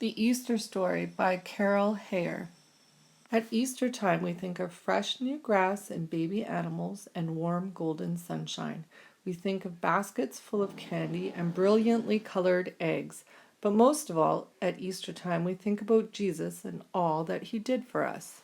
The Easter Story by Carol Hare. At Easter time, we think of fresh new grass and baby animals and warm golden sunshine. We think of baskets full of candy and brilliantly colored eggs. But most of all, at Easter time, we think about Jesus and all that he did for us.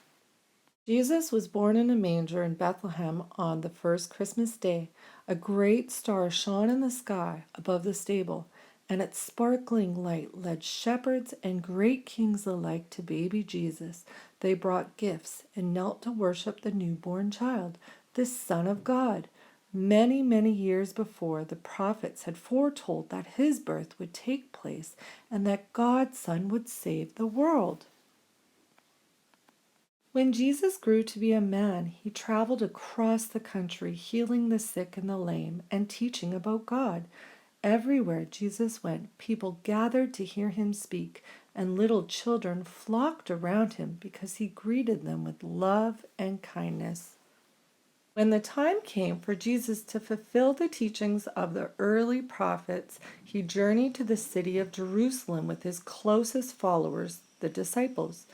Jesus was born in a manger in Bethlehem on the first Christmas day. A great star shone in the sky above the stable, and its sparkling light led shepherds and great kings alike to baby Jesus. They brought gifts and knelt to worship the newborn child, the Son of God. Many, many years before, the prophets had foretold that his birth would take place and that God's Son would save the world. When Jesus grew to be a man, he traveled across the country, healing the sick and the lame and teaching about God. Everywhere Jesus went, people gathered to hear him speak, and little children flocked around him because he greeted them with love and kindness. When the time came for Jesus to fulfill the teachings of the early prophets, he journeyed to the city of Jerusalem with his closest followers, the disciples.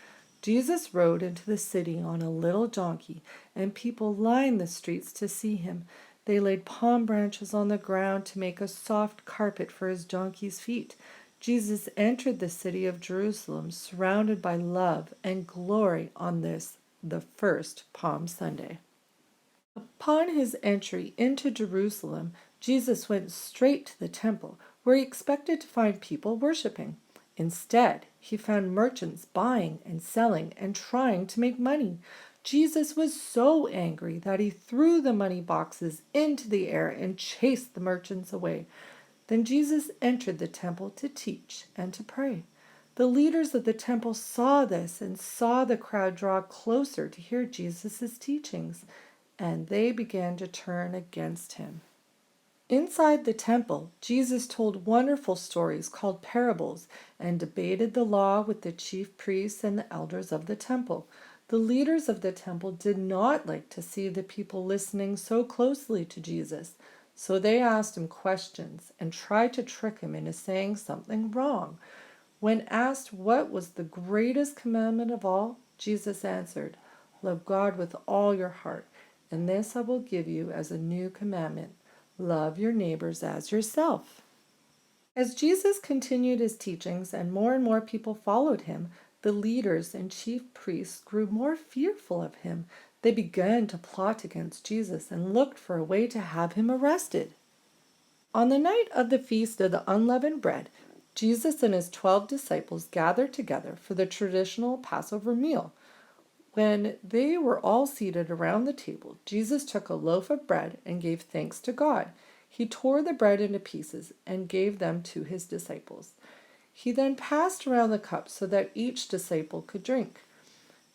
Jesus rode into the city on a little donkey, and people lined the streets to see him. They laid palm branches on the ground to make a soft carpet for his donkey's feet. Jesus entered the city of Jerusalem surrounded by love and glory on this, the first Palm Sunday. Upon his entry into Jerusalem, Jesus went straight to the temple, where he expected to find people worshiping. Instead, he found merchants buying and selling and trying to make money. Jesus was so angry that he threw the money boxes into the air and chased the merchants away. Then Jesus entered the temple to teach and to pray. The leaders of the temple saw this and saw the crowd draw closer to hear Jesus' teachings, and they began to turn against him. Inside the temple, Jesus told wonderful stories called parables and debated the law with the chief priests and the elders of the temple. The leaders of the temple did not like to see the people listening so closely to Jesus, so they asked him questions and tried to trick him into saying something wrong. When asked what was the greatest commandment of all, Jesus answered, "Love God with all your heart, and this I will give you as a new commandment. Love your neighbors as yourself." As Jesus continued his teachings and more people followed him, the leaders and chief priests grew more fearful of him. They began to plot against Jesus and looked for a way to have him arrested. On the night of the feast of the unleavened bread, Jesus and his 12 disciples gathered together for the traditional Passover meal. When they were all seated around the table, Jesus took a loaf of bread and gave thanks to God. He tore the bread into pieces and gave them to his disciples. He then passed around the cup so that each disciple could drink.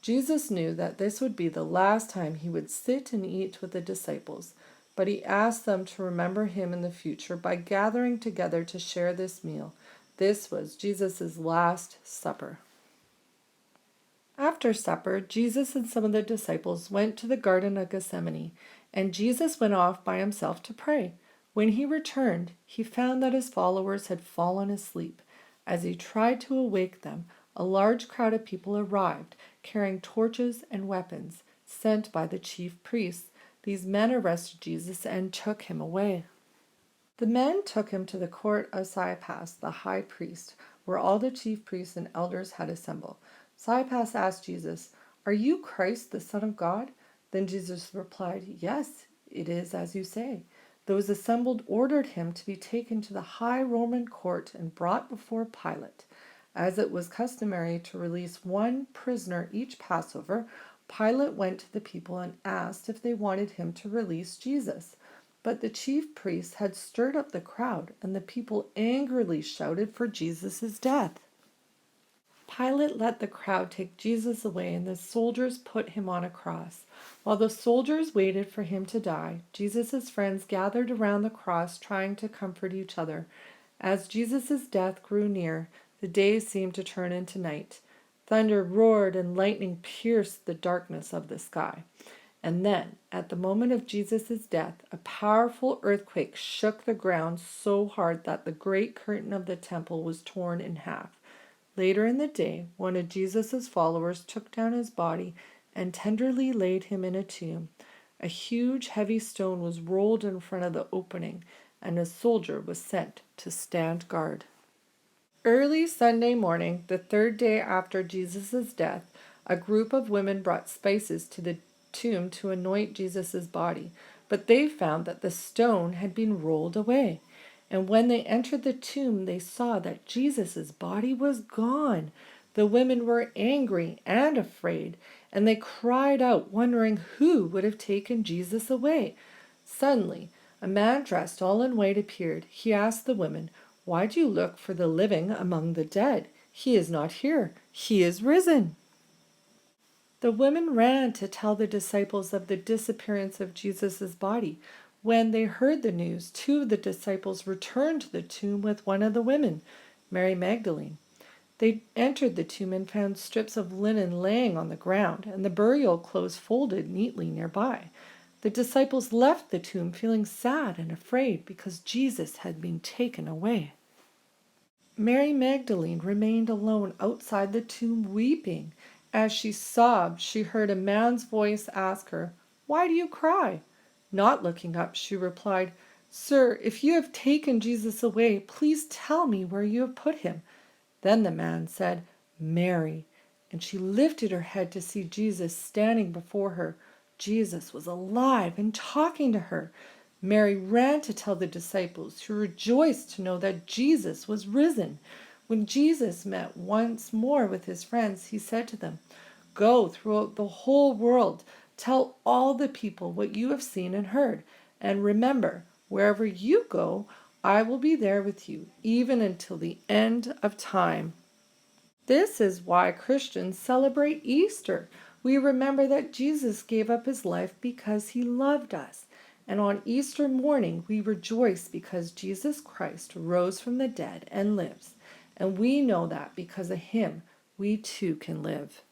Jesus knew that this would be the last time he would sit and eat with the disciples, but he asked them to remember him in the future by gathering together to share this meal. This was Jesus' last supper. After supper, Jesus and some of the disciples went to the Garden of Gethsemane, and Jesus went off by himself to pray. When he returned, he found that his followers had fallen asleep. As he tried to awake them, a large crowd of people arrived, carrying torches and weapons, sent by the chief priests. These men arrested Jesus and took him away. The men took him to the court of Caiaphas, the high priest, where all the chief priests and elders had assembled. Caiaphas asked Jesus, "Are you Christ, the Son of God?" Then Jesus replied, "Yes, it is as you say." Those assembled ordered him to be taken to the high Roman court and brought before Pilate. As it was customary to release one prisoner each Passover, Pilate went to the people and asked if they wanted him to release Jesus. But the chief priests had stirred up the crowd, and the people angrily shouted for Jesus' death. Pilate let the crowd take Jesus away, and the soldiers put him on a cross. While the soldiers waited for him to die, Jesus' friends gathered around the cross trying to comfort each other. As Jesus' death grew near, the days seemed to turn into night. Thunder roared and lightning pierced the darkness of the sky. And then, at the moment of Jesus' death, a powerful earthquake shook the ground so hard that the great curtain of the temple was torn in half. Later in the day, one of Jesus' followers took down his body and tenderly laid him in a tomb. A huge, heavy stone was rolled in front of the opening, and a soldier was sent to stand guard. Early Sunday morning, the third day after Jesus' death, a group of women brought spices to the tomb to anoint Jesus' body, but they found that the stone had been rolled away. And when they entered the tomb, they saw that Jesus' body was gone. The women were angry and afraid, and they cried out, wondering who would have taken Jesus away. Suddenly, a man dressed all in white appeared. He asked the women, "Why do you look for the living among the dead? He is not here. He is risen." The women ran to tell the disciples of the disappearance of Jesus' body. When they heard the news, two of the disciples returned to the tomb with one of the women, Mary Magdalene. They entered the tomb and found strips of linen laying on the ground and the burial clothes folded neatly nearby. The disciples left the tomb feeling sad and afraid because Jesus had been taken away. Mary Magdalene remained alone outside the tomb weeping. As she sobbed, she heard a man's voice ask her, "Why do you cry?" Not looking up, she replied, "Sir, if you have taken Jesus away, please tell me where you have put him." Then the man said, "Mary," and she lifted her head to see Jesus standing before her. Jesus was alive and talking to her. Mary ran to tell the disciples, who rejoiced to know that Jesus was risen. When Jesus met once more with his friends, he said to them, "Go throughout the whole world, tell all the people what you have seen and heard, and remember, wherever you go, I will be there with you, even until the end of time." This is why Christians celebrate Easter. We remember that Jesus gave up his life because he loved us. And on Easter morning, we rejoice because Jesus Christ rose from the dead and lives. And we know that because of him, we too can live.